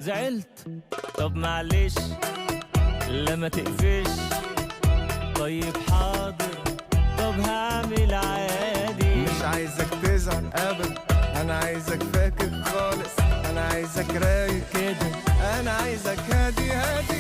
زعلت؟ طب معلش، لا ما تقفش. طيب حاضر، طب هعمل عادي. مش عايزك تزعل ابدا، انا عايزك فاكر خالص، انا عايزك رايق كده انا عايزك هادي هادي